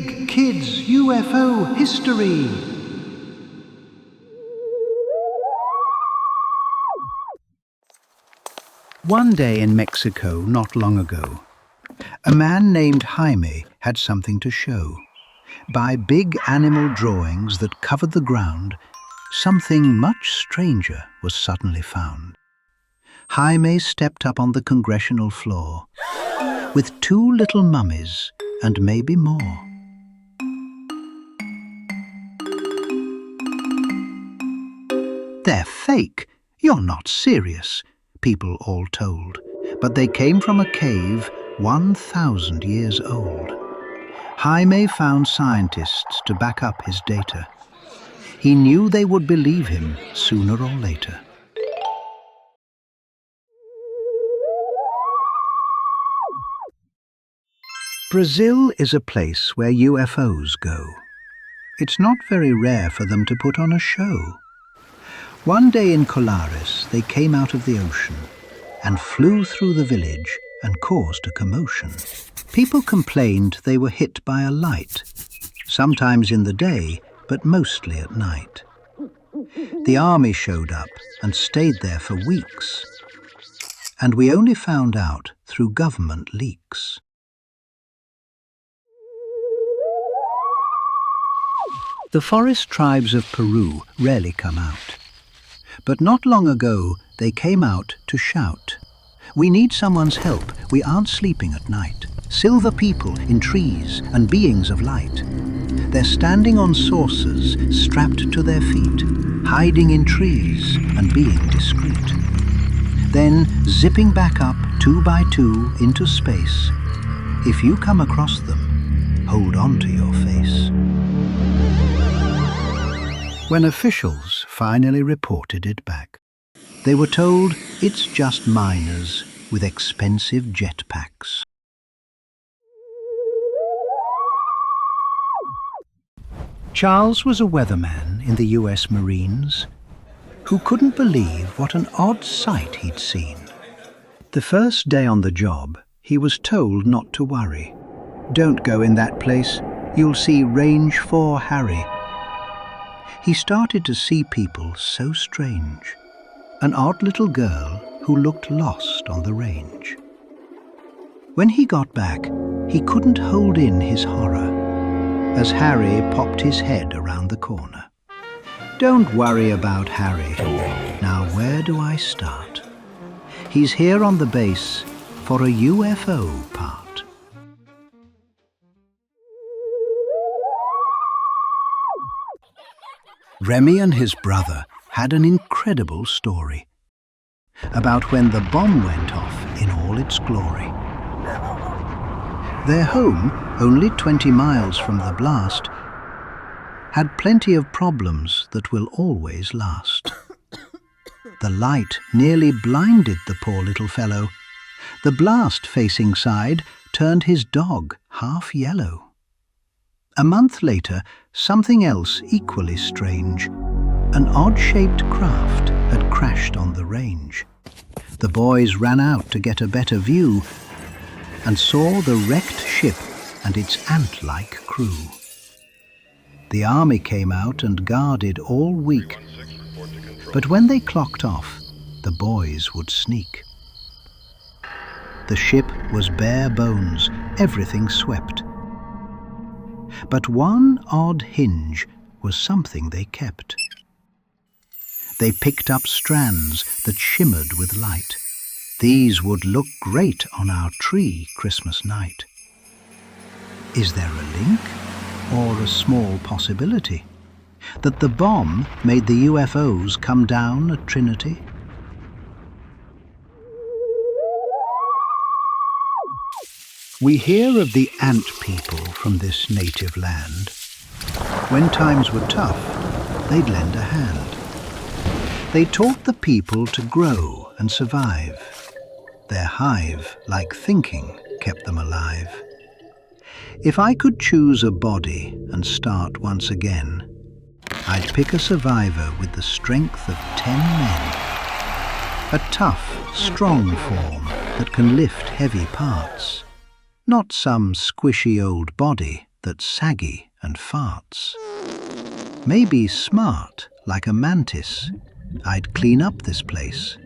Big Kids UFO History. One day in Mexico not long ago, a man named Jaime had something to show. By big animal drawings that covered the ground, something much stranger was suddenly found. Jaime stepped up on the congressional floor with 2 little mummies and maybe more. "They're fake. You're not serious," people all told. But they came from a cave 1,000 years old. Jaime found scientists to back up his data. He knew they would believe him sooner or later. Brazil is a place where UFOs go. It's not very rare for them to put on a show. One day in Colares, they came out of the ocean and flew through the village and caused a commotion. People complained they were hit by a light, sometimes in the day, but mostly at night. The army showed up and stayed there for weeks. And we only found out through government leaks. The forest tribes of Peru rarely come out. But not long ago, they came out to shout. "We need someone's help. We aren't sleeping at night. Silver people in trees and beings of light. They're standing on saucers strapped to their feet, hiding in trees and being discreet. Then zipping back up 2 by 2 into space. If you come across them, hold on to your face." When officials finally reported it back, they were told it's just miners with expensive jetpacks. Charles was a weatherman in the US Marines who couldn't believe what an odd sight he'd seen. The first day on the job, he was told not to worry. "Don't go in that place. You'll see Range 4 Harry." He started to see people so strange. An odd little girl who looked lost on the range. When he got back, he couldn't hold in his horror as Harry popped his head around the corner. "Don't worry about Harry. Now where do I start? He's here on the base for a UFO part." Remy and his brother had an incredible story about when the bomb went off in all its glory. Their home, only 20 miles from the blast, had plenty of problems that will always last. The light nearly blinded the poor little fellow. The blast-facing side turned his dog half yellow. A month later, something else equally strange. An odd-shaped craft had crashed on the range. The boys ran out to get a better view and saw the wrecked ship and its ant-like crew. The army came out and guarded all week, but when they clocked off, the boys would sneak. The ship was bare bones, everything swept. But one odd hinge was something they kept. They picked up strands that shimmered with light. These would look great on our tree Christmas night. Is there a link, or a small possibility, that the bomb made the UFOs come down at Trinity? We hear of the ant people from this native land. When times were tough, they'd lend a hand. They taught the people to grow and survive. Their hive, like thinking, kept them alive. If I could choose a body and start once again, I'd pick a survivor with the strength of 10 men. A tough, strong form that can lift heavy parts. Not some squishy old body that's saggy and farts. Maybe smart, like a mantis, I'd clean up this place.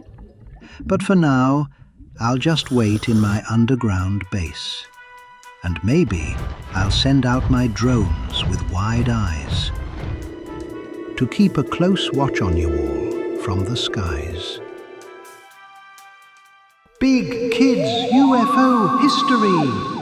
But for now, I'll just wait in my underground base. And maybe I'll send out my drones with wide eyes to keep a close watch on you all from the skies. Big Kids UFO History!